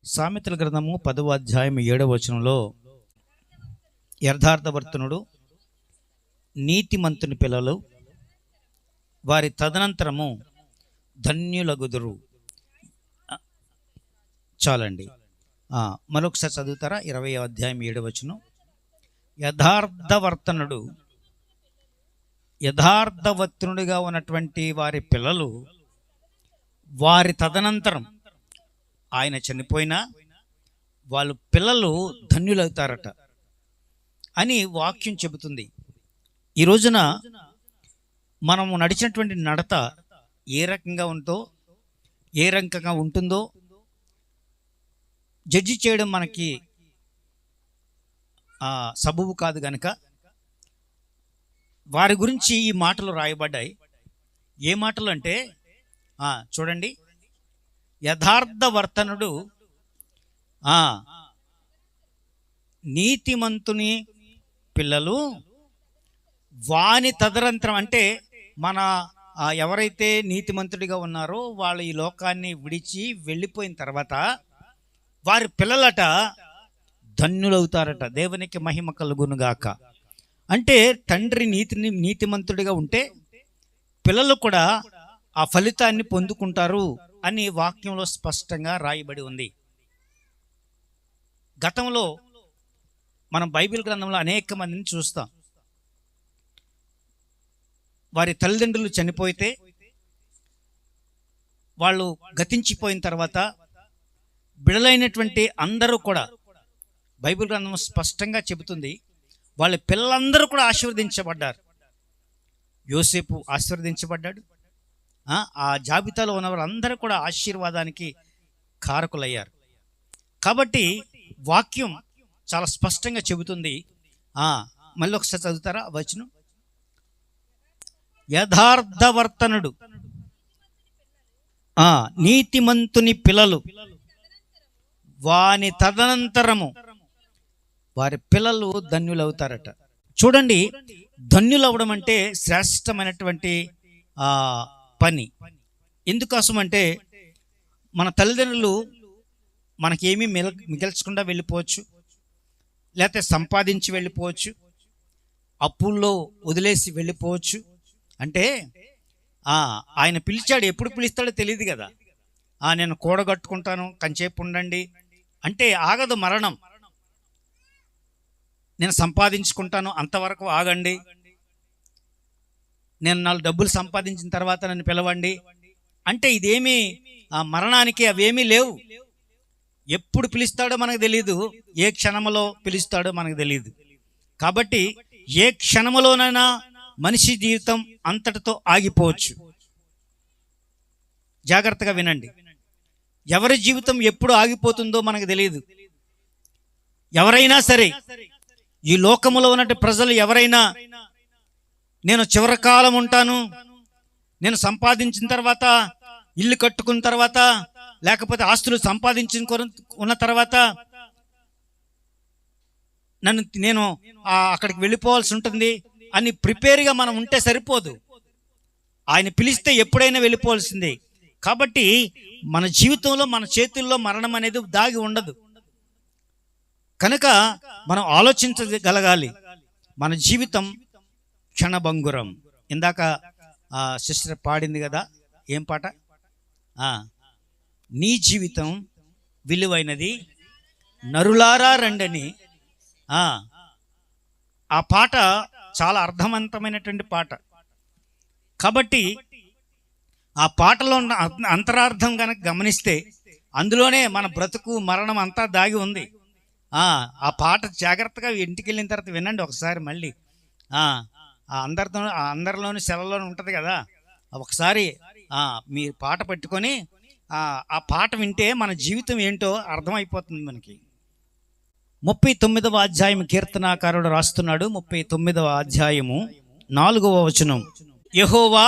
సామెతల గ్రంథము 10వ అధ్యాయం 7వ వచనంలో యథార్థవర్తనుడు నీతిమంతుని పిల్లలు వారి తదనంతరము ధన్యులగుదురు. చాలండి, మరొకసారి చదువుతారా? 20వ అధ్యాయం 7వ వచనం. యథార్థవర్తనుడిగా ఉన్నటువంటి వారి పిల్లలు వారి తదనంతరం, ఆయన చనిపోయినా వాళ్ళు పిల్లలు ధన్యులవుతారట అని వాక్యం చెబుతుంది. ఈ రోజున మనము నడిచినటువంటి నడత ఏ రకంగా ఉంటుందో జడ్జి చేయడం మనకి సబబు కాదు గనక వారి గురించి ఈ మాటలు రాయబడ్డాయి. ఏ మాటలు అంటే చూడండి, యథార్థవర్తనుడు నీతిమంతుని పిల్లలు వాని తదనంతరం, అంటే మన ఎవరైతే నీతిమంతుడిగా ఉన్నారో వాళ్ళు ఈ లోకాన్ని విడిచి వెళ్ళిపోయిన తర్వాత వారి పిల్లలట ధన్యులవుతారట. దేవునికి మహిమ కలుగునుగాక. అంటే తండ్రి నీతిమంతుడిగా ఉంటే పిల్లలు కూడా ఆ ఫలితాన్ని పొందుకుంటారు అని వాక్యంలో స్పష్టంగా రాయబడి ఉంది. గతంలో మనం బైబిల్ గ్రంథంలో అనేక మందిని చూస్తాం. వారి తల్లిదండ్రులు చనిపోతే వాళ్ళు గతించిపోయిన తర్వాత బిడలైనటువంటి అందరూ కూడా, బైబిల్ గ్రంథం స్పష్టంగా చెబుతుంది, వాళ్ళ పిల్లలందరూ కూడా ఆశీర్వదించబడ్డారు. యోసేపు ఆశీర్వదించబడ్డాడు. ఆ జాబితాలో ఉన్న వాళ్ళందరూ కూడా ఆశీర్వాదానికి కారకులయ్యారు. కాబట్టి వాక్యం చాలా స్పష్టంగా చెబుతుంది. మళ్ళీ ఒకసారి చదువుతారా వచనం? యథార్థవర్తనుడు నీతిమంతుని పిల్లలు వాని తదనంతరము వారి పిల్లలు ధన్యులవుతారట. చూడండి, ధన్యులవడం అంటే శ్రేష్టమైనటువంటి పని. ఎందుకోసం అంటే మన తల్లిదండ్రులు మనకేమీ మిగల్చకుండా వెళ్ళిపోవచ్చు, లేకపోతే సంపాదించి వెళ్ళిపోవచ్చు, అప్పుల్లో వదిలేసి వెళ్ళిపోవచ్చు. అంటే ఆయన పిలిచాడు, ఎప్పుడు పిలుస్తాడో తెలియదు కదా. నేను కూడగట్టుకుంటాను, కంచేపు ఉండండి అంటే ఆగదు మరణం. నేను సంపాదించుకుంటాను, అంతవరకు ఆగండి. నేను 4 డబ్బులు సంపాదించిన తర్వాత నన్ను పిలవండి అంటే ఇదేమీ మరణానికి అవేమీ లేవు. ఎప్పుడు పిలుస్తాడో మనకు తెలియదు, ఏ క్షణంలో పిలుస్తాడో మనకు తెలియదు. కాబట్టి ఏ క్షణంలోనైనా మనిషి జీవితం అంతటితో ఆగిపోవచ్చు. జాగ్రత్తగా వినండి, ఎవరి జీవితం ఎప్పుడు ఆగిపోతుందో మనకు తెలియదు. ఎవరైనా సరే, ఈ లోకములో ఉన్నటువంటి ప్రజలు ఎవరైనా నేను చివరి కాలం ఉంటాను, నేను సంపాదించిన తర్వాత, ఇల్లు కట్టుకున్న తర్వాత, లేకపోతే ఆస్తులు ఉన్న తర్వాత నేను అక్కడికి వెళ్ళిపోవాల్సి ఉంటుంది అని ప్రిపేర్గా మనం ఉంటే సరిపోదు. ఆయన పిలిస్తే ఎప్పుడైనా వెళ్ళిపోవాల్సిందే. కాబట్టి మన జీవితంలో మన చేతుల్లో మరణం అనేది దాగి ఉండదు. కనుక మనం ఆలోచించగలగాలి. మన జీవితం క్షణభంగురం. ఇందాక సిస్టర్ పాడింది కదా, ఏం పాట? నీ జీవితం విలువైనది నరులారా రండని. ఆ పాట చాలా అర్థవంతమైనటువంటి పాట. కాబట్టి ఆ పాటలో ఉన్న అంతరార్థం కనుక గమనిస్తే అందులోనే మన బ్రతుకు మరణం అంతా దాగి ఉంది. ఆ పాట జాగ్రత్తగా ఇంటికి వెళ్ళిన తర్వాత వినండి ఒకసారి మళ్ళీ. అందరిలోని సెలవులోనే ఉంటుంది కదా, ఒకసారి మీ పాట పెట్టుకొని ఆ పాట వింటే మన జీవితం ఏంటో అర్థమైపోతుంది మనకి. 39వ అధ్యాయం కీర్తనాకారుడు రాస్తున్నాడు. 39వ అధ్యాయము 4వ వచనం. యెహోవా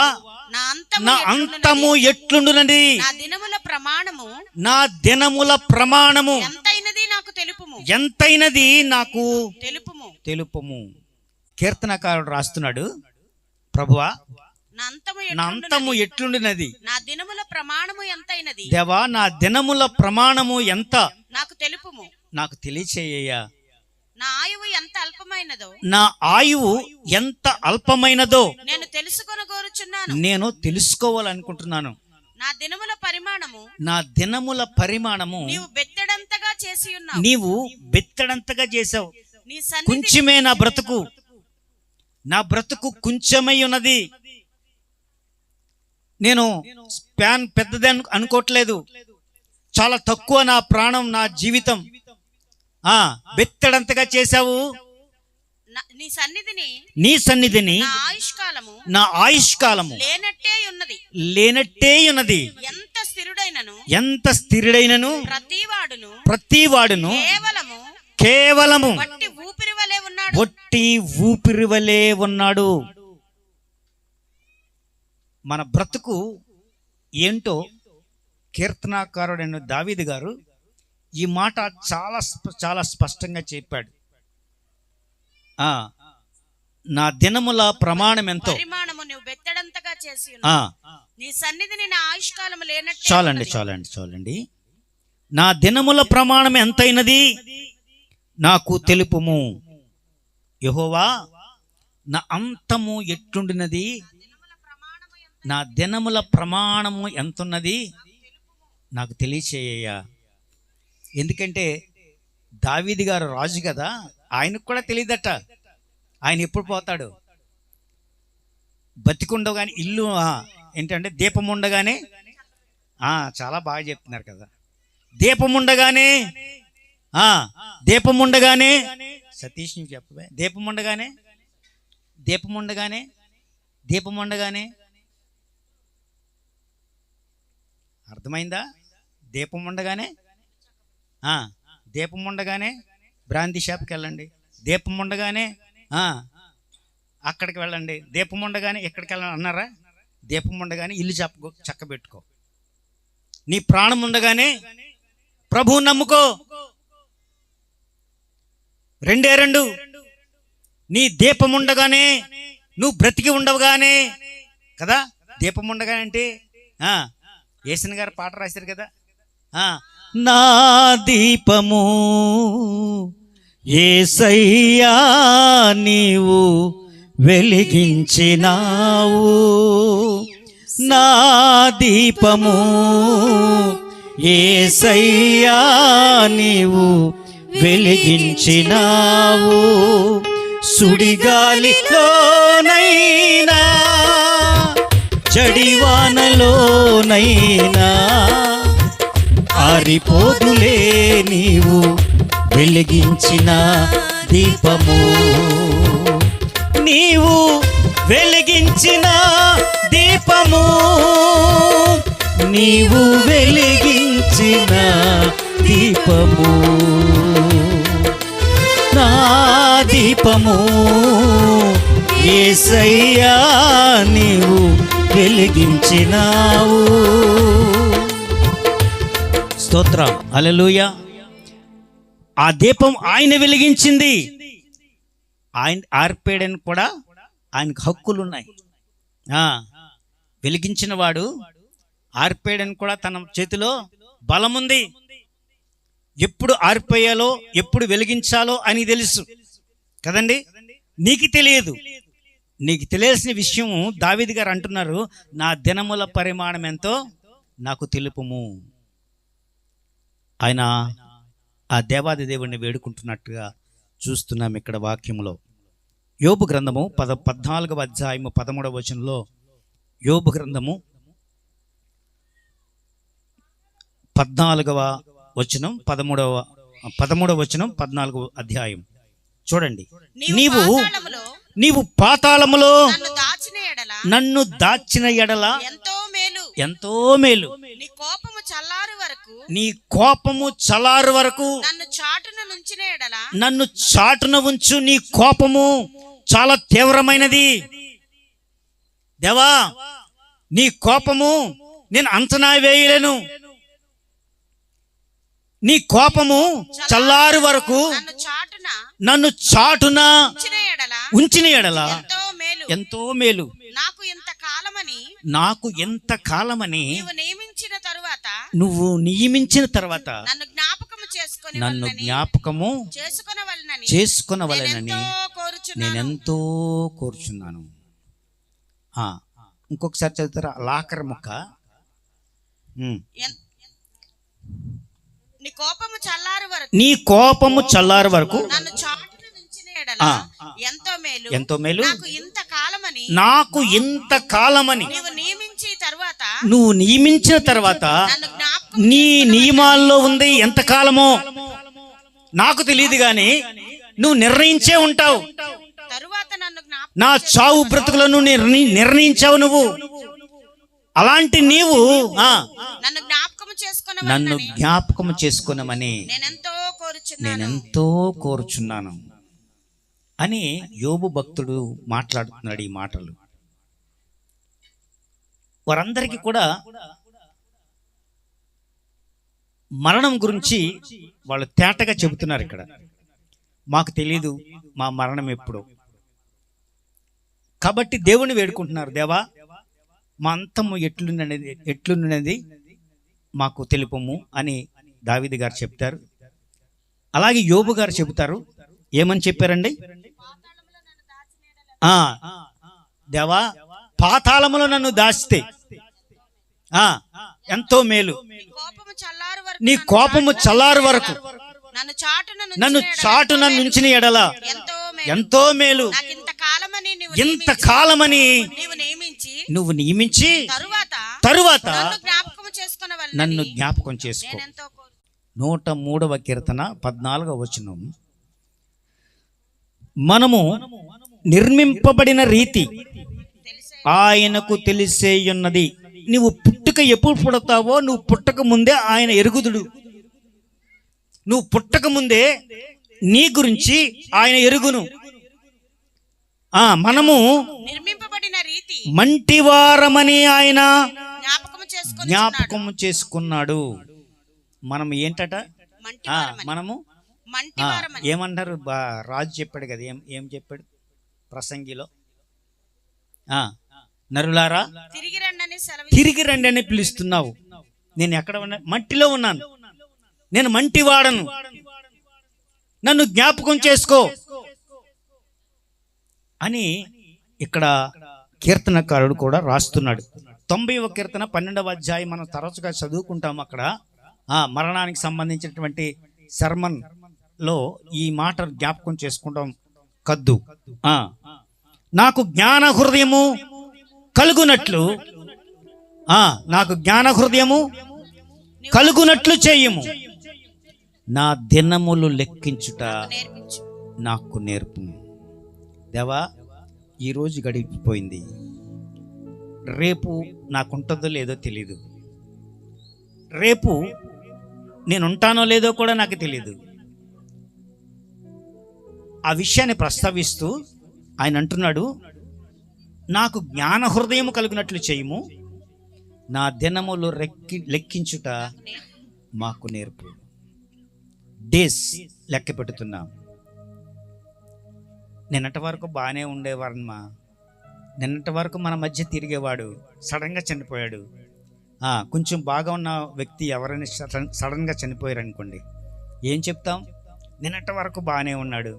నా అంతము ఎట్లుండునది, నా దినముల ప్రమాణము ఎంతైనది నాకు తెలుపుము. కీర్తనకారుడు రాస్తున్నాడు, ప్రభువా నా అంతము ఎట్లుండినది, నా దినముల ప్రమాణము ఎంతైనది, దేవా నా దినముల ప్రమాణము ఎంత, తెలుపుము. నాకు తెలియచేయ్యా. నా ఆయువు ఎంత అల్పమైనదో, నా ఆయువు ఎంత అల్పమైనదో నేను తెలుసుకొనగోరుచున్నాను. నేను తెలుసుకోవాలనుకుంటున్నాను. నా దినముల పరిమాణము, నా దినముల పరిమాణము నీవు బెత్తడంతగా చేసి ఉన్నావు. నీవు బెత్తడంతగా చేసావు. నీ సన్నిధి కొంచెమే నా బ్రతుకు, నా బ్రతుకు కొంచెమై ఉన్నది. నేను స్పాన్ పెద్దది అనుకోవట్లేదు. చాలా తక్కువ నా ప్రాణం, నా జీవితం. బెత్తడంతగా చేశావు. నీ సన్నిధిని నా ఆయుష్కాలము లేనట్టే ఉన్నది. ఎంత స్థిరుడైనను ప్రతివాడును కేవలము ఒట్టి ఊపిరి వలె ఉన్నాడు. మన బ్రతుకు ఏంటో కీర్తనాకారుడైన దావీదు గారు ఈ మాట చాలా స్పష్టంగా చెప్పాడు. నా దినముల ప్రమాణం ఎంతో. చాలండి. నా దినముల ప్రమాణం ఎంతైనది నాకు తెలుపుము. యెహోవా, నా అంతము ఎట్లుండినది, నా దినముల ప్రమాణము ఎంతున్నది నాకు తెలియచేయ్యా. ఎందుకంటే దావీదు గారు రాజు కదా, ఆయనకు కూడా తెలియదట ఆయన ఎప్పుడు పోతాడు. బతికుండగానే ఇల్లు ఏంటంటే దీపం ఉండగానే, చాలా బాగా చెప్తున్నారు కదా, దీపం ఉండగానే సతీష్ నువ్వు చెప్పవే. దీపం ఉండగానే అర్థమైందా? దీపం ఉండగానే బ్రాంతి షాప్కి వెళ్ళండి. దీపం ఉండగానే అక్కడికి వెళ్ళండి. దీపం ఉండగానే ఎక్కడికి వెళ్ళాలి అన్నారా? దీపం ఉండగానే ఇల్లు చక్కబెట్టుకో. నీ ప్రాణం ఉండగానే ప్రభువు నమ్ముకో. రెండు. నీ దీపం ఉండగానే నువ్వు బ్రతికి ఉండవుగానే కదా. దీపం ఉండగానే అంటే యేసన్ గారు పాట రాశారు కదా, నా దీపము యేసయ్యా నీవు వెలిగించినావు, నా దీపము యేసయ్యా నీవు వెలిగించినావు. సుడిగాలిలోనైనా జడివానలోనైనా ఆరిపోదులే నీవు వెలిగించిన దీపము. నీవు వెలిగించిన దీపము, నీవు వెలిగించిన దీపము, నా దీపము యేసయ్యా నీవు వెలిగించినావు. స్తోత్రం, హల్లెలూయా. ఆ దీపం ఆయన వెలిగించింది. ఆయన ఆర్పేయడానికి కూడా ఆయనకు హక్కులు ఉన్నాయి. వెలిగించిన వాడు ఆర్పేయడానికి కూడా తన చేతిలో బలం ఉంది. ఎప్పుడు ఆర్పేయాలో ఎప్పుడు వెలిగించాలో అని తెలుసు కదండి. నీకు తెలియదు. నీకు తెలియాల్సిన విషయం దావీదు గారు అంటున్నారు, నా దినముల పరిమాణం ఎంతో నాకు తెలుపుము. ఆయన ఆ దేవాది దేవుడిని వేడుకుంటున్నట్టుగా చూస్తున్నాం ఇక్కడ వాక్యంలో. యోబు గ్రంథము 14వ అధ్యాయము 13వ వచనంలో, యోబు గ్రంథము 14వ వచనం 13వ వచనం 14వ అధ్యాయం చూడండి. నీవు పాతాళములో నన్ను దాచిన ఎడల ఎంతో మేలు, నీ కోపము చల్లారు వరకు నన్ను చాటున ఉంచు. నీ కోపము చాలా తీవ్రమైనది దేవా, నీ కోపము నేను అంచనా వేయలేను. నీ కోపము చల్లారు వరకు నన్ను చాటున ఉంచిన ఎడల ఎంతో మేలు. నాకు ఎంత కాలమని నువ్వు నియమించిన తర్వాత నన్ను జ్ఞాపకము చేసుకొనవలెనని చేసుకొనవలెనని కోరుచున్నాను. నేనెంతో కోరుచున్నాను. ఇంకొకసారి చదువుతారా ఆఖరి ముక్క. నీ కోపము చల్లారు వరకు నీ కోపము చల్లారు వరకు నన్ను చాటున ఉంచిన యెడల ఎంతో మేలు. ఎంతో మేలు నాకు ఇంత కాలమని నీవు నియమించిన తర్వాత నన్ను జ్ఞాపకం నీ నియమాల్లో ఉంది. ఎంత కాలమో నాకు తెలియదు గాని నువ్వు నిర్ణయించే ఉంటావు. తరువాత నన్ను నా చావు బ్రతుకులను నిర్ణయించావు నువ్వు. అలాంటి నీవు నన్ను జ్ఞాపకము చేసుకున్నామని నేనెంతో కోరుచున్నాను అని యోబు భక్తుడు మాట్లాడుతున్నాడు ఈ మాటలు. వారందరికీ కూడా మరణం గురించి వాళ్ళు తేటగా చెబుతున్నారు. ఇక్కడ మాకు తెలీదు మా మరణం ఎప్పుడు. కాబట్టి దేవుని వేడుకుంటున్నారు, దేవా మా అంతము ఎట్లున్నది మాకు తెలుపము అని దావీదు గారు చెప్తారు. అలాగే యోబు గారు చెబుతారు. ఏమని చెప్పారండి? దేవా పాతాళములో నన్ను దాచితే ఎంతో మేలు. నీ కోపము చల్లారు వరకు నన్ను చాటున నుంచిన ఎడల ఎంతో మేలు. ఇంత కాలమని నువ్వు నియమించి తరువాత నన్ను జ్ఞాపకం చేసుకో. 103వ కీర్తన 14వ వచనం. మనము నిర్మింపబడిన రీతి ఆయనకు తెలిసేయున్నది. నువ్వు పుట్టుక ఎప్పుడు పుడతావో నువ్వు పుట్టక ముందే ఆయన ఎరుగుదుడు. నువ్వు పుట్టక ముందే నీ గురించి ఆయన ఎరుగును. మనము నిర్మింపబడిన రీతి మంటివారమని ఆయన జ్ఞాపకము చేసుకున్నాడు. మనం ఏంటట? మనము ఏమన్నారు? రాజు చెప్పాడు కదా, ఏం చెప్పాడు ప్రసంగిలో? నరులారా తిరిగి రండి అని పిలుస్తున్నావు. నేను ఎక్కడ ఉన్నా? మట్టిలో ఉన్నాను. నేను మంటివాడను. నన్ను జ్ఞాపకం చేసుకో అని ఇక్కడ కీర్తనకారుడు కూడా రాస్తున్నాడు. 90వ కీర్తన 12వ అధ్యాయం మనం తరచుగా చదువుకుంటాం. అక్కడ మరణానికి సంబంధించినటువంటి శర్మన్ లో ఈ మాట జ్ఞాపకం చేసుకుంటాం. కద్దు నాకు జ్ఞాన హృదయము కలుగునట్లు, నాకు జ్ఞాన హృదయము కలుగునట్లు చేయము. నా దినములు లెక్కించుట నాకు నేర్పు. దేవా ఈరోజు గడిపిపోయింది, రేపు నాకుంటుందో లేదో తెలీదు. రేపు నేను ఉంటానో లేదో కూడా నాకు తెలీదు. ఆ విషయాన్ని ప్రస్తావిస్తూ ఆయన అంటున్నాడు, నాకు జ్ఞాన హృదయం కలిగినట్లు చేయము, నా దినములు లెక్కించుట మాకు నేర్పు. డేస్ లెక్క పెడుతున్నాం. నిన్నటి వరకు బాగానే ఉండేవారమ్మా. నిన్నటి వరకు మన మధ్య తిరిగేవాడు సడన్గా చనిపోయాడు. కొంచెం బాగా ఉన్న వ్యక్తి ఎవరైనా సడన్గా చనిపోయారు అనుకోండి, ఏం చెప్తాం? నిన్నటి వరకు బాగానే ఉన్నాడు,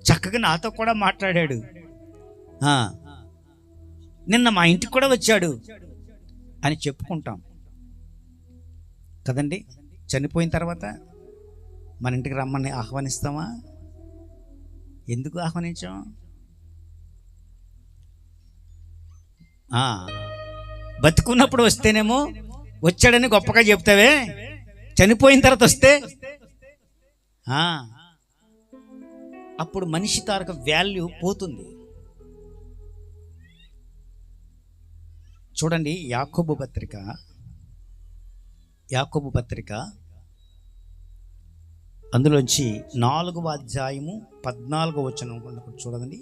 చక్కగా నాతో కూడా మాట్లాడాడు, నిన్న మా ఇంటికి కూడా వచ్చాడు అని చెప్పుకుంటాం కదండి. చనిపోయిన తర్వాత మన ఇంటికి రమ్మని ఆహ్వానిస్తామా? ఎందుకు ఆహ్వానించాం? బతుకున్నప్పుడు వస్తేనేమో వచ్చాడని గొప్పగా చెప్తావే, చనిపోయిన తర్వాత వస్తే అప్పుడు మనిషి తాలూకు వాల్యూ పోతుంది. చూడండి, యాకోబు పత్రిక అందులోంచి 4వ అధ్యాయము 14వ వచనం చూడండి.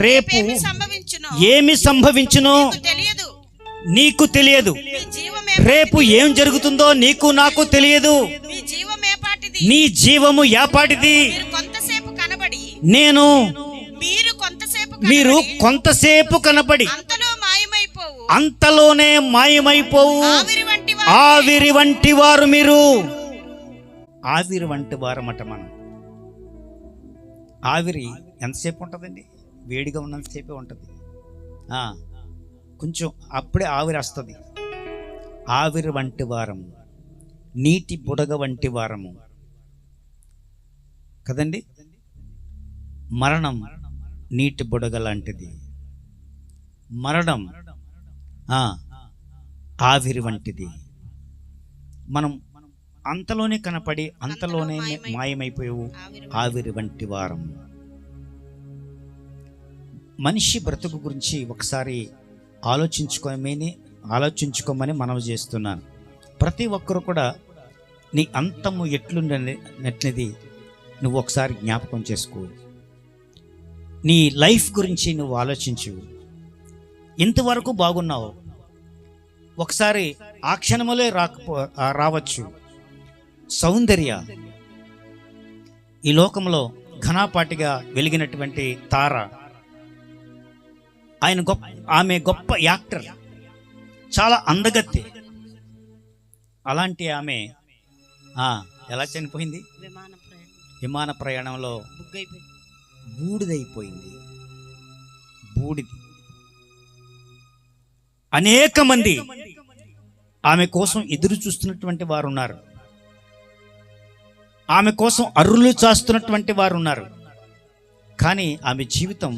రేపు ఏమి సంభవించునో నీకు తెలియదు. రేపు ఏం జరుగుతుందో నీకు నాకు తెలియదు. నీ జీవము ఏపాటిది? మీరు కొంతసేపు కనబడి అంతలోనే మాయమైపోవు. ఆవిరి వంటి వారు మీరు. ఆవిరి వంటి వారమట మనం. ఆవిరి ఎంతసేపు ఉంటుందండి? వేడిగా ఉన్నంతసేపే ఉంటుంది. కొంచెం అప్పుడే ఆవిరి వస్తుంది. ఆవిరి వంటి వారము, నీటి బుడగ వంటి వారము కదండి. మరణం నీటి బుడగ లాంటిది. మరణం ఆవిరి వంటిది. మనం అంతలోనే కనపడి అంతలోనే మాయమైపోయావు. ఆవిరి వంటి వారం. మనిషి బ్రతుకు గురించి ఒకసారి ఆలోచించుకోమని మనవి చేస్తున్నాను. ప్రతి ఒక్కరు కూడా నీ అంతము ఎట్లుండనట్లది నువ్వు ఒకసారి జ్ఞాపకం చేసుకో. నీ లైఫ్ గురించి నువ్వు ఆలోచించు. ఇంతవరకు బాగున్నావు, ఒకసారి ఆ క్షణములే రావచ్చు. సౌందర్య ఈ లోకంలో ఘనాపాటిగా వెలిగినటువంటి తార, ఆమె గొప్ప యాక్టర్, చాలా అందగత్తె. అలాంటి ఆమె ఎలా చనిపోయింది? విమాన ప్రయాణంలో బూడిదైపోయింది. బూడిది. అనేక మంది ఆమె కోసం ఎదురు చూస్తున్నటువంటి వారు ఉన్నారు. ఆమె కోసం అర్రులు చాస్తున్నటువంటి వారు ఉన్నారు. కానీ ఆమె జీవితం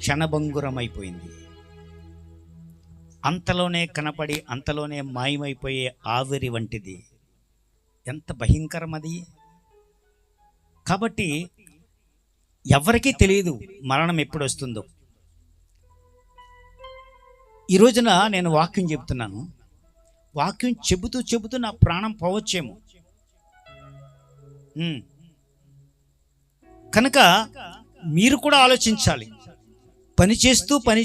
క్షణభంగురమైపోయింది. అంతలోనే కనపడి అంతలోనే మాయమైపోయే ఆవిరి వంటిది. ఎంత భయంకరం అది. కాబట్టి ఎవరికీ తెలియదు మరణం ఎప్పుడు వస్తుందో. ఈ రోజున నేను వాక్యం చెబుతున్నాను. వాక్యం చెబుతూ నా ప్రాణం పోవచ్చేమో. కనుక మీరు కూడా ఆలోచించాలి. పని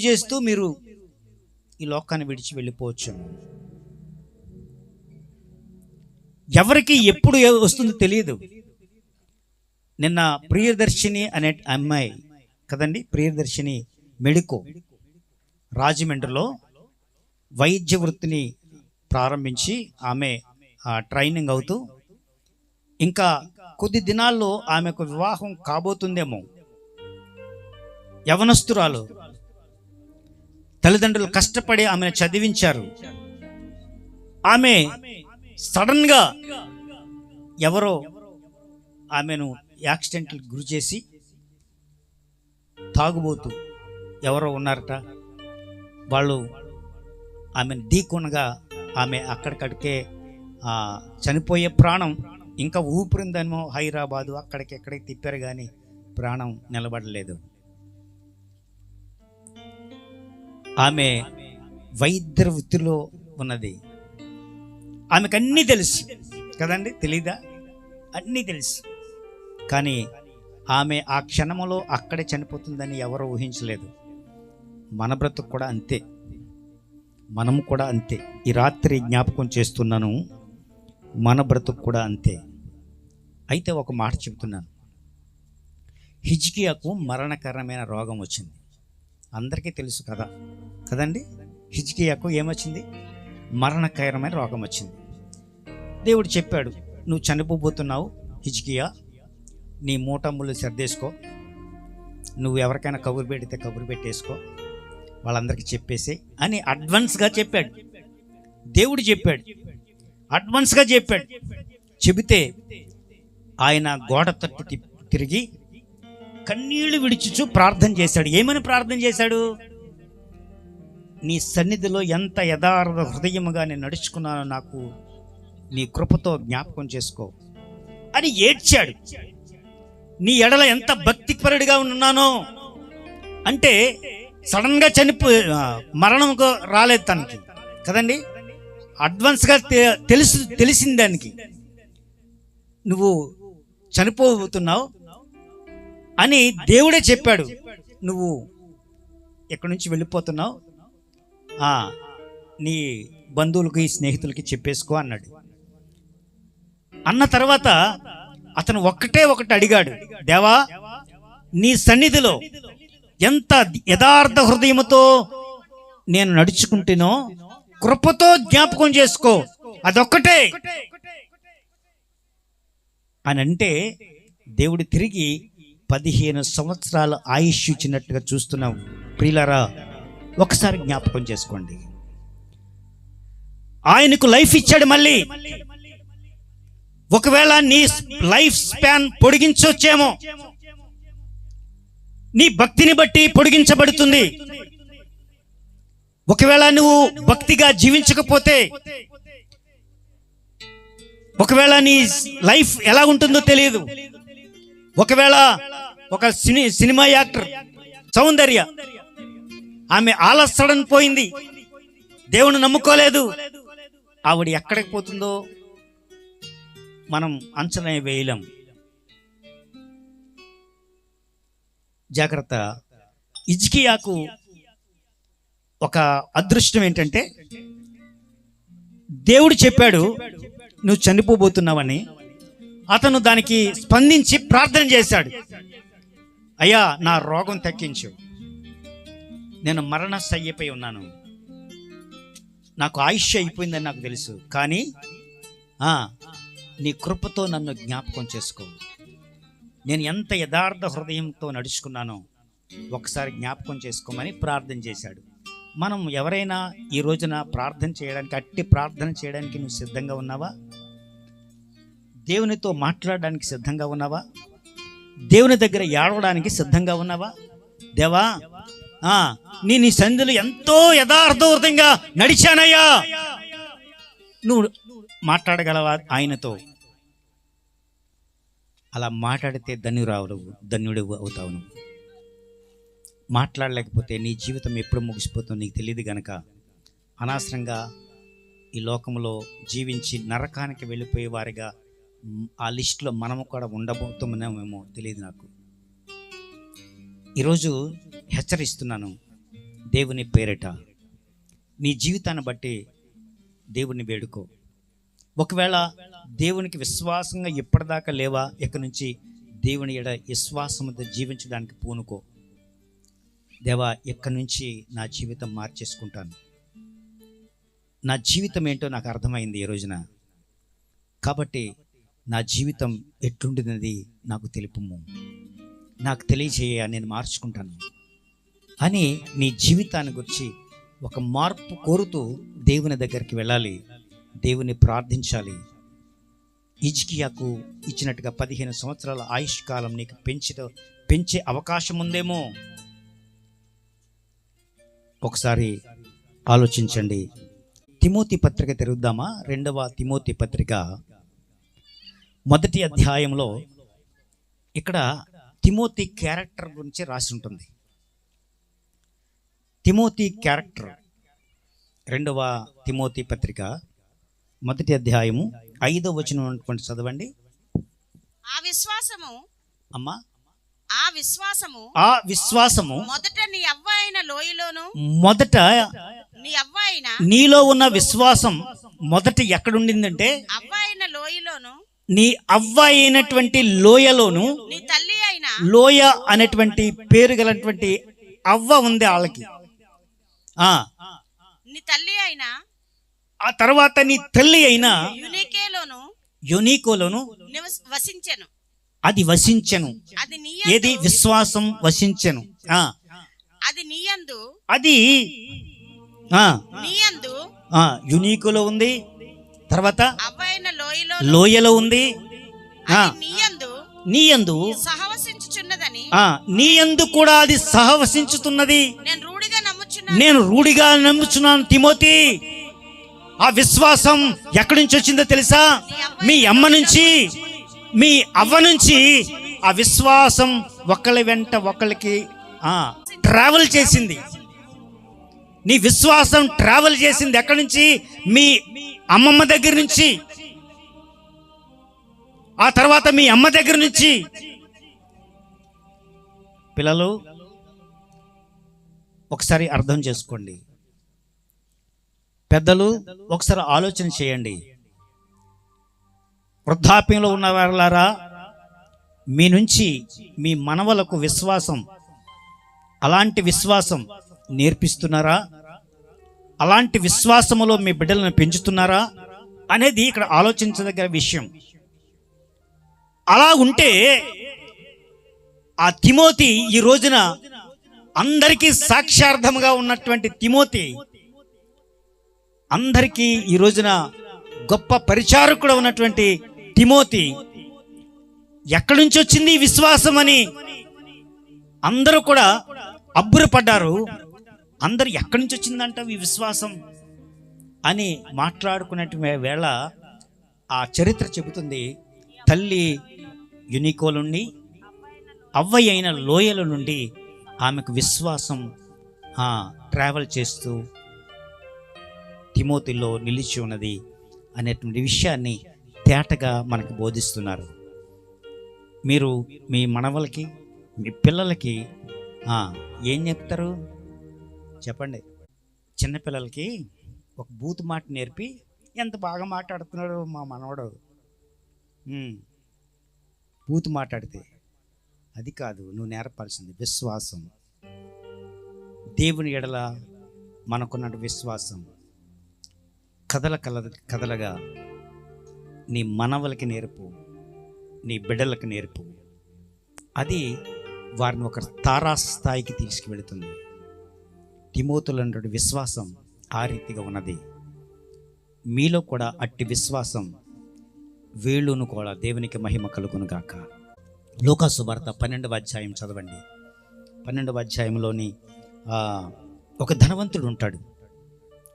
చేస్తూ మీరు ఈ లోకాన్ని విడిచి వెళ్ళిపోవచ్చు. ఎవరికి ఎప్పుడు వస్తుందో తెలియదు. నిన్న ప్రియదర్శిని అనే అమ్మాయి కదండి, ప్రియదర్శిని మెడికో రాజమండ్రిలో వైద్య వృత్తిని ప్రారంభించి ఆమె ట్రైనింగ్ అవుతూ ఇంకా కొద్ది దినాల్లో ఆమెకు వివాహం కాబోతుందేమో. యవనస్తురాలు, తల్లిదండ్రులు కష్టపడి ఆమెను చదివించారు. ఆమె సడన్ గా ఎవరో ఆమెను యాక్సిడెంట్కి గురి చేసి, తాగుబోతూ ఎవరో ఉన్నారట, వాళ్ళు ఆమెను ఢీకొనగా ఆమె అక్కడికడికే చనిపోయే ప్రాణం. ఇంకా ఊపిరిందేమో హైదరాబాదు అక్కడికి తిప్పారు కానీ ప్రాణం నిలబడలేదు. ఆమె వైద్య వృత్తిలో ఉన్నది. ఆమెకు అన్నీ తెలుసు కదండి, తెలీదా? అన్నీ తెలుసు. కానీ ఆమె ఆ క్షణంలో అక్కడే చనిపోతుందని ఎవరో ఊహించలేదు. మన బ్రతుకు కూడా అంతే, మనము కూడా అంతే. ఈ రాత్రి జ్ఞాపకం చేస్తున్నాను, మన బ్రతుకు కూడా అంతే. అయితే ఒక మాట చెబుతున్నాను. హిజ్కియాకు మరణకరమైన రోగం వచ్చింది. అందరికీ తెలుసు కదండి. హిజ్కియాకు ఏమొచ్చింది? మరణకరమైన రోగం వచ్చింది. దేవుడు చెప్పాడు, నువ్వు చనిపోబోతున్నావు హిజ్కియా, నీ మూటమ్ములు సర్దేసుకో, నువ్వు ఎవరికైనా కబురు పెడితే కబురు పెట్టేసుకో, వాళ్ళందరికీ చెప్పేసి అని అడ్వాన్స్గా చెప్పాడు. దేవుడు చెప్పాడు, అడ్వాన్స్గా చెప్పాడు. చెబితే ఆయన గోడ తట్టు తిరిగి కన్నీళ్లు విడిచుచు ప్రార్థన చేశాడు. ఏమని ప్రార్థన చేశాడు? నీ సన్నిధిలో ఎంత యథార్థ హృదయముగా నేను నడుచుకున్నానో నాకు నీ కృపతో జ్ఞాపకం చేసుకో అని ఏడ్చాడు. నీ ఎడల ఎంత భక్తిపరుడిగా ఉన్నానో అంటే సడన్గా మరణంకు రాలేదు తనకి కదండి. అడ్వాన్స్గా తెలిసింది దానికి, నువ్వు చనిపోతున్నావు అని దేవుడే చెప్పాడు. నువ్వు ఎక్కడి నుంచి వెళ్ళిపోతున్నావు, నీ బంధువులకి స్నేహితులకి చెప్పేసుకో అన్నాడు. అన్న తర్వాత అతను ఒకటి అడిగాడు, దేవా నీ సన్నిధిలో ఎంత యథార్థ హృదయముతో నేను నడుచుకుంటేనో కృపతో జ్ఞాపకం చేసుకో, అదొక్కటే అని అంటే దేవుడు తిరిగి 15 సంవత్సరాల ఆయుష్ ఇచ్చినట్టుగా చూస్తున్నాం. ప్రియులారా, ఒకసారి జ్ఞాపకం చేసుకోండి. ఆయనకు లైఫ్ ఇచ్చాడు. మళ్ళీ ఒకవేళ నీ లైఫ్ స్పాన్ పొడిగించొచ్చేమో, నీ భక్తిని బట్టి పొడిగించబడుతుంది. ఒకవేళ నువ్వు భక్తిగా జీవించకపోతే, ఒకవేళ నీ లైఫ్ ఎలా ఉంటుందో తెలియదు. ఒకవేళ ఒక సినిమా యాక్టర్ సౌందర్య, ఆమె ఆలస్సడని పోయింది, దేవుని నమ్ముకోలేదు. ఆవిడ ఎక్కడికి పోతుందో మనం అంచనా వేయలేం. జాగ్రత్త. హిజ్కియాకు ఒక అదృష్టం ఏంటంటే, దేవుడు చెప్పాడు నువ్వు చనిపోబోతున్నావని. అతను దానికి స్పందించి ప్రార్థన చేశాడు. అయ్యా, నా రోగం తగ్గించు, నేను మరణశయ్యపై ఉన్నాను, నాకు ఆయుష్ అయిపోయిందని నాకు తెలుసు, కానీ నీ కృపతో నన్ను జ్ఞాపకం చేసుకో. నేను ఎంత యథార్థ హృదయంతో నడుచుకున్నానో ఒకసారి జ్ఞాపకం చేసుకోమని ప్రార్థన చేశాడు. మనం ఎవరైనా ఈ రోజున ప్రార్థన చేయడానికి, అట్టి ప్రార్థన చేయడానికి నువ్వు సిద్ధంగా ఉన్నావా? దేవునితో మాట్లాడడానికి సిద్ధంగా ఉన్నావా? దేవుని దగ్గర ఏడవడానికి సిద్ధంగా ఉన్నావా? దేవా, నేను ఈ సంధిలో ఎంతో యథార్థవంతంగా నడిచానయ్యా, నువ్వు మాట్లాడగలవా ఆయనతో? అలా మాట్లాడితే ధన్యుడు అవుతావు. నువ్వు మాట్లాడలేకపోతే నీ జీవితం ఎప్పుడు ముగిసిపోతుందో నీకు తెలియదు గనక అనవసరంగా ఈ లోకంలో జీవించి నరకానికి వెళ్ళిపోయే వారిగా ఆ లిస్టులో మనము కూడా ఉండబోతున్నామేమో తెలియదు నాకు. ఈరోజు హెచ్చరిస్తున్నాను దేవుని పేరిట, నీ జీవితాన్ని బట్టి దేవుని వేడుకో. ఒకవేళ దేవునికి విశ్వాసంగా ఎప్పటిదాకా లేవా, ఇక నుంచి దేవుని ఎడ విశ్వాసంతో జీవించడానికి పూనుకో. దేవా, ఇక్కడి నుంచి నా జీవితం మార్చేసుకుంటాను, నా జీవితం ఏంటో నాకు అర్థమైంది ఈ రోజున, కాబట్టి నా జీవితం ఎట్లుంటున్నది నాకు తెలుపుము, నాకు తెలియజేయ, నేను మార్చుకుంటాను అని నీ జీవితాన్ని గురించి ఒక మార్పు కోరుతూ దేవుని దగ్గరికి వెళ్ళాలి, దేవుని ప్రార్థించాలి. హిజ్కియాకు ఇచ్చినట్టుగా 15 సంవత్సరాల ఆయుష్ కాలం నీకు పెంచే అవకాశం ఉందేమో. ఒకసారి ఆలోచించండి. తిమోతి పత్రిక తెరుద్దామా? 2వ తిమోతి పత్రిక 1వ అధ్యాయంలో ఇక్కడ తిమోతి క్యారెక్టర్ గురించి రాసి ఉంటుంది. తిమోతి క్యారెక్టర్ 2వ తిమోతి పత్రిక 1వ అధ్యాయము 5వ వచనం చదవండి. ఆ విశ్వాసము అమ్మా, ఆ విశ్వాసము మొదట నీ అవ్వ అయిన లోయలోను, మొదట నీ అవ్వ అయిన నీలో ఉన్న విశ్వాసం మొదట ఎక్కడుండిందంటే అవ్వ అయిన లోయలోను, నీ అవ్వ అయినటువంటి లోయలోను, నీ తల్లి అయిన లోయ అనేటువంటి పేరు గలటువంటి అవ్వ ఉంది వాళ్ళకి. నీ తల్లి అయిన, ఆ తర్వాత నీ తల్లి అయిన యునీకోలోను వసించెను. అది వసించెను. ఏది? విశ్వాసం వసించెను. అది నీయందు, అది యునీకులో ఉంది, తర్వాత లోయలో ఉంది, నీయందు సహవసించుచున్నదని, నీయందు కూడా అది సహవసించుతున్నది. నేను రూఢిగా నమ్ముచున్నాను తిమోతి. ఆ విశ్వాసం ఎక్కడి నుంచి వచ్చిందో తెలుసా? మీ అమ్మ నుంచి, మీ అవ్వ నుంచి. ఆ విశ్వాసం ఒకళ్ళ వెంట ఒకళ్ళకి ట్రావెల్ చేసింది. నీ విశ్వాసం ట్రావెల్ చేసింది ఎక్కడి నుంచి? మీ అమ్మమ్మ దగ్గర నుంచి, ఆ తర్వాత మీ అమ్మ దగ్గర నుంచి. పిల్లలు, ఒకసారి అర్థం చేసుకోండి. పెద్దలు, ఒకసారి ఆలోచన చేయండి. వృద్ధాప్యంలో ఉన్న వారులారా, మీ నుంచి మీ మనవలకు విశ్వాసం, అలాంటి విశ్వాసం నేర్పిస్తున్నారా? అలాంటి విశ్వాసములో మీ బిడ్డలను పెంచుతున్నారా అనేది ఇక్కడ ఆలోచించదగ్గ విషయం. అలా ఉంటే ఆ తిమోతి ఈ రోజున అందరికీ సాక్ష్యార్థముగా ఉన్నటువంటి తిమోతి అందరికీ ఈ రోజున గొప్ప పరిచారకుడు ఉన్నటువంటి తిమోతి ఎక్కడి నుంచి వచ్చింది ఈ విశ్వాసం అని అందరూ కూడా అబ్బురపడ్డారు. అందరు ఎక్కడి నుంచి వచ్చిందంట ఈ విశ్వాసం అని మాట్లాడుకునే వేళ ఆ చరిత్ర చెబుతుంది, తల్లి యునికో నుండి అవ్వయ్య అయిన లోయల నుండి ఆమెకు విశ్వాసం ట్రావెల్ చేస్తూ తిమోతిలో నిలిచి ఉన్నది అనేటువంటి విషయాన్ని తేటగా మనకు బోధిస్తున్నారు. మీరు మీ మనవలకి మీ పిల్లలకి ఏం చెప్తారు చెప్పండి? చిన్నపిల్లలకి ఒక బూతు మాట నేర్పి ఎంత బాగా మాట్లాడుతున్నాడు మా మనవడు, బూతు మాట్లాడితే అది కాదు, నువ్వు నేర్పాల్సింది విశ్వాసం. దేవుని ఎడల మనకున్న విశ్వాసం కదలగా నీ మనవలకి నేర్పు, నీ బిడ్డలకు నేర్పు. అది వారిని ఒక తారాస్థాయికి తీసుకువెళుతుంది. తిమోతిలో ఉన్నటువంటి విశ్వాసం ఆ రీతిగా ఉన్నది. మీలో కూడా అట్టి విశ్వాసం వేళ్ళును కూడా దేవునికి మహిమ కలుగును గాక. లూకాసు వార్త 12వ అధ్యాయం చదవండి. 12వ అధ్యాయంలోని ఒక ధనవంతుడు ఉంటాడు.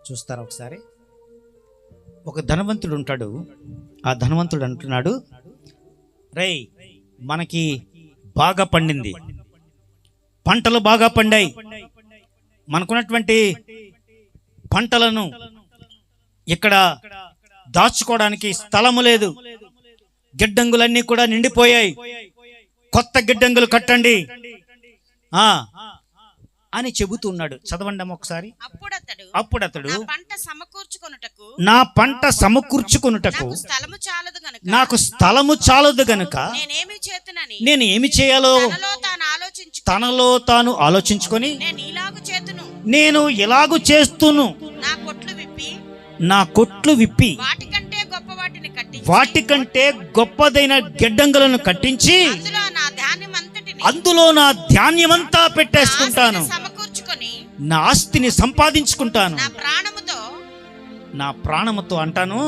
చూస్తారా ఒకసారి? ఒక ధనవంతుడు ఉంటాడు. ఆ ధనవంతుడు అంటున్నాడు, రేయ్ మనకి బాగా పండింది, పంటలు బాగా పండాయి, మనకున్నటువంటి పంటలను ఇక్కడ దాచుకోవడానికి స్థలము లేదు, గిడ్డంగులన్నీ కూడా నిండిపోయాయి, కొత్త గిడ్డంగులు కట్టండి అని చెబుతున్నాడు. చదవండి ఒకసారి. అప్పుడు అతడు నా పంట సమకూర్చుకొనుటకు నాకు స్థలము చాలదు గనుక నేను ఏమి చేయాలో తనలో తాను ఆలోచించుకొని నేను ఇలాగు చేస్తును, నా కొట్లు విప్పి వాటికంటే గొప్పదైన గిడ్డంగులను కట్టించి అందులో నా ధాన్యమంతా పెట్టేసుకుంటాను, నా ఆస్తిని సంపాదించుకుంటాను, నా ప్రాణముతో అంటాను,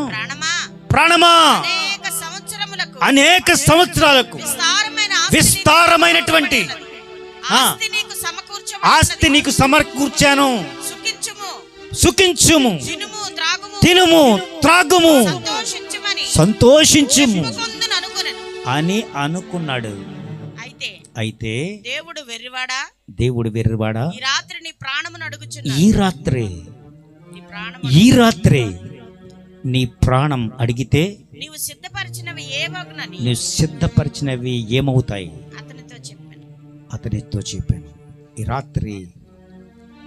ప్రాణమా అనేక సంవత్సరాలకు విస్తారమైనటువంటి ఆస్తి నీకు సమకూర్చాను, సుఖించుము, తినుము, త్రాగుము, సంతోషించుము అని అనుకున్నాడు. అయితే దేవుడు వెర్రివాడా, ఈ రాత్రే నీ ప్రాణం అడిగితే నువ్వు సిద్ధపరిచినవి ఏమవుతాయి అతనితో చెప్పాను. ఈ రాత్రి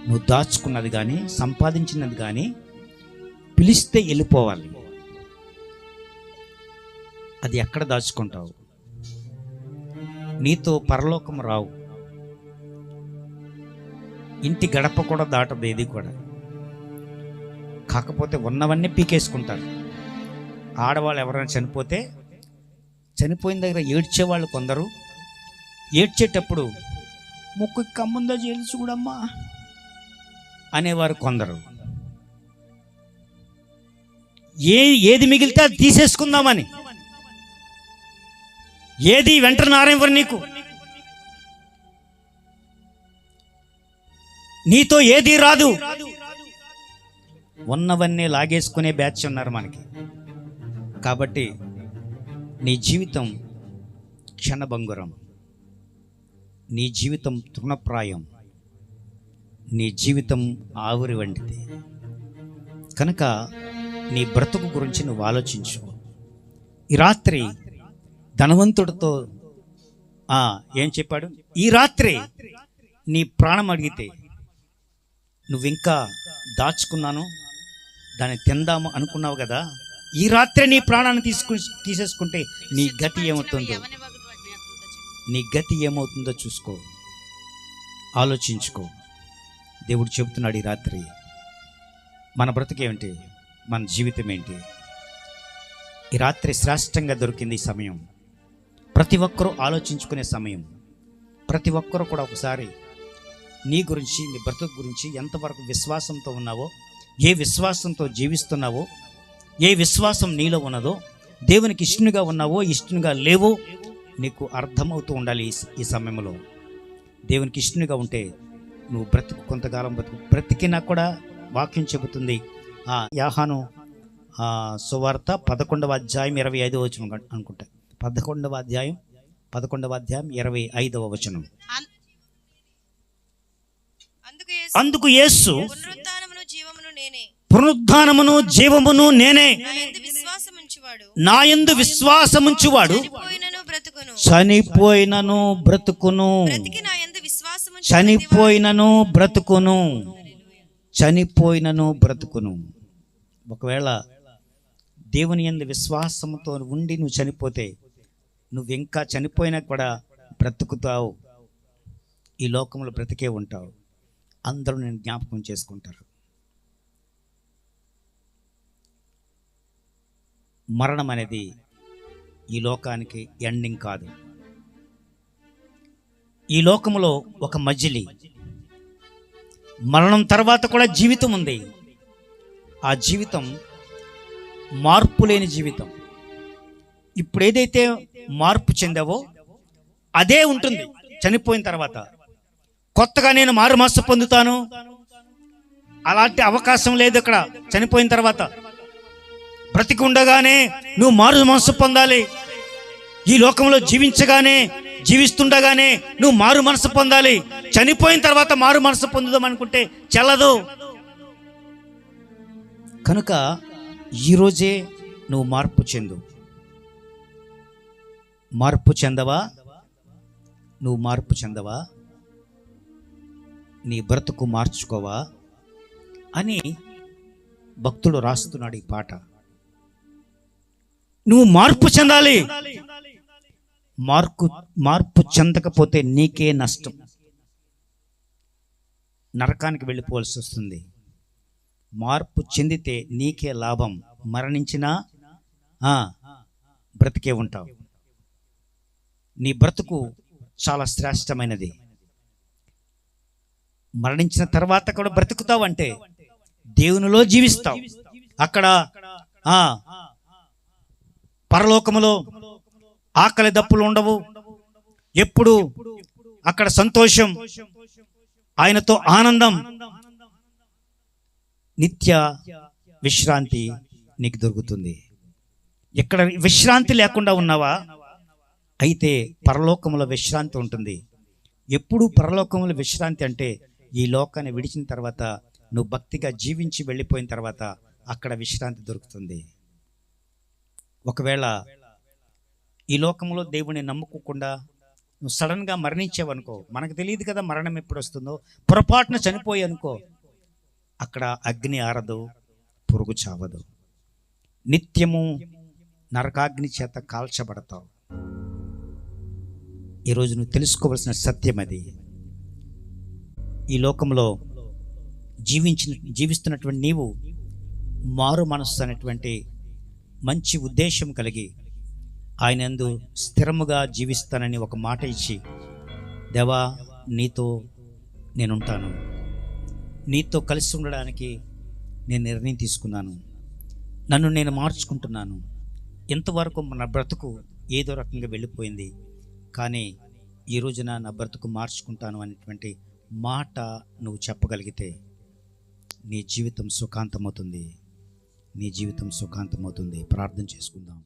నువ్వు దాచుకున్నది కానీ సంపాదించినది కానీ పిలిస్తే వెళ్ళిపోవాలి. అది ఎక్కడ దాచుకుంటావు? నీతో పరలోకం రావు. ఇంటి గడప కూడా దాటదు ఏది కూడా. కాకపోతే ఉన్నవన్నీ పీకేసుకుంటారు. ఆడవాళ్ళు ఎవరైనా చనిపోయిన దగ్గర ఏడ్చేవాళ్ళు కొందరు, ఏడ్చేటప్పుడు ముక్కు కమ్ముందో చేసి చూడమ్మా అనేవారు కొందరు. ఏది మిగిలితే అది తీసేసుకుందామని, ఏది వెంట నారెవరు నీకు, నీతో ఏది రాదు. ఉన్నవన్నీ లాగేసుకునే బ్యాచ్ ఉన్నారు మనకి. కాబట్టి నీ జీవితం క్షణభంగురం, నీ జీవితం తృణప్రాయం, నీ జీవితం ఆవిరి వంటిది. కనుక నీ బ్రతుకు గురించి నువ్వు ఆలోచించు. ఈ రాత్రి ధనవంతుడితో ఏం చెప్పాడు? ఈ రాత్రి నీ ప్రాణం అడిగితే నువ్వింకా దాచుకున్నాను దాన్ని తిందాము అనుకున్నావు కదా, ఈ రాత్రి నీ ప్రాణాన్ని తీసేసుకుంటే నీ గతి ఏమవుతుందో చూసుకో, ఆలోచించుకో. దేవుడు చెబుతున్నాడు, ఈ రాత్రి మన బ్రతుకేమిటి, మన జీవితం ఏంటి? ఈ రాత్రి శ్రేష్టంగా దొరికింది ఈ సమయం. ప్రతి ఒక్కరూ ఆలోచించుకునే సమయం. ప్రతి ఒక్కరూ కూడా ఒకసారి నీ గురించి, నీ బ్రతుకు గురించి ఎంతవరకు విశ్వాసంతో ఉన్నావో, ఏ విశ్వాసంతో జీవిస్తున్నావో, ఏ విశ్వాసం నీలో ఉన్నదో, దేవునికి ఇష్టనుగా ఉన్నావో ఇష్టనుగా లేవో నీకు అర్థమవుతూ ఉండాలి. ఈ సమయంలో దేవునికి ఇష్టనుగా ఉంటే నువ్వు బ్రతుకు కొంతకాలం బ్రతికినా కూడా వాక్యం చెబుతుంది. యోహాను సువార్త 11వ అధ్యాయం 25వ వచనం అనుకుంటా. 11వ అధ్యాయం 25వ వచనం. అందుకు యేసు పునరుద్ధానమును జీవమును నేనే, నా యందు విశ్వాసముంచువాడు చనిపోయినను బ్రతుకును, చనిపోయినను బ్రతుకును, చనిపోయినను బ్రతుకును. ఒకవేళ దేవుని యందు విశ్వాసంతో ఉండి నువ్వు చనిపోతే నువ్వు ఇంకా చనిపోయినా కూడా బ్రతుకుతావు. ఈ లోకంలో బ్రతికే ఉంటావు. అందరూ నేను జ్ఞాపకం చేసుకుంటారు. మరణం అనేది ఈ లోకానికి ఎండింగ్ కాదు. ఈ లోకంలో ఒక మజిలీ. మరణం తర్వాత కూడా జీవితం ఉంది. ఆ జీవితం మార్పు లేని జీవితం. ఇప్పుడు ఏదైతే మార్పు చెందావో అదే ఉంటుంది చనిపోయిన తర్వాత. కొత్తగా నేను మారు మనసు పొందుతాను అలాంటి అవకాశం లేదు ఇక్కడ. చనిపోయిన తర్వాత బ్రతికి ఉండగానే నువ్వు మారు మనసు పొందాలి. ఈ లోకంలో జీవిస్తుండగానే నువ్వు మారు మనసు పొందాలి. చనిపోయిన తర్వాత మారు మనసు పొందుదాం అనుకుంటే చెల్లదు. కనుక ఈరోజే నువ్వు మార్పు చెందు. మార్పు చెందవా? నువ్వు మార్పు చెందవా? నీ బ్రతుకు మార్చుకోవా అని భక్తుడు రాస్తున్నాడు ఈ పాట. నువ్వు మార్పు చెందాలి. మార్పు చెందకపోతే నీకే నష్టం. నరకానికి వెళ్ళిపోవాల్సి వస్తుంది. మార్పు చెందితే నీకే లాభం. మరణించినా బ్రతికే ఉంటావు. నీ బ్రతుకు చాలా శ్రేష్టమైనది. మరణించిన తర్వాత కూడా బ్రతుకుతావు అంటే దేవునిలో జీవిస్తావు. అక్కడ పరలోకములో ఆకలి దప్పులు ఉండవు. ఎప్పుడు అక్కడ సంతోషం, ఆయనతో ఆనందం, నిత్య విశ్రాంతి నీకు దొరుకుతుంది. ఎక్కడ విశ్రాంతి లేకుండా ఉన్నావా? అయితే పరలోకములో విశ్రాంతి ఉంటుంది. ఎప్పుడు పరలోకములో విశ్రాంతి అంటే ఈ లోకాన్ని విడిచిన తర్వాత నువ్వు భక్తిగా జీవించి వెళ్ళిపోయిన తర్వాత అక్కడ విశ్రాంతి దొరుకుతుంది. ఒకవేళ ఈ లోకంలో దేవుని నమ్ముకోకుండా నువ్వు సడన్గా మరణించావనుకో, మనకు తెలియదు కదా మరణం ఎప్పుడు వస్తుందో, పొరపాటున చనిపోయి అనుకో, అక్కడ అగ్ని ఆరదు, పురుగు చావదు, నిత్యము నరకాగ్ని చేత కాల్చబడతావు. ఈరోజు నువ్వు తెలుసుకోవలసిన సత్యం అది. ఈ లోకంలో జీవిస్తున్నటువంటి నీవు మారు మనస్సు అనేటువంటి మంచి ఉద్దేశం కలిగి ఆయన యందు స్థిరముగా జీవిస్తానని ఒక మాట ఇచ్చి, దేవా నీతో నేనుంటాను, నీతో కలిసి ఉండడానికి నేను నిర్ణయం తీసుకున్నాను, నన్ను నేను మార్చుకుంటున్నాను. ఇంతవరకు నా బ్రతుకు ఏదో రకంగా వెళ్ళిపోయింది, కానీ ఈ రోజున నా బ్రతుకు మార్చుకుంటాను అనేటువంటి మాట నువ్వు చెప్పగలిగితే నీ జీవితం సుఖాంతమవుతుంది. నీ జీవితం సుఖాంతమవుతుంది. ప్రార్థన చేసుకుందాం.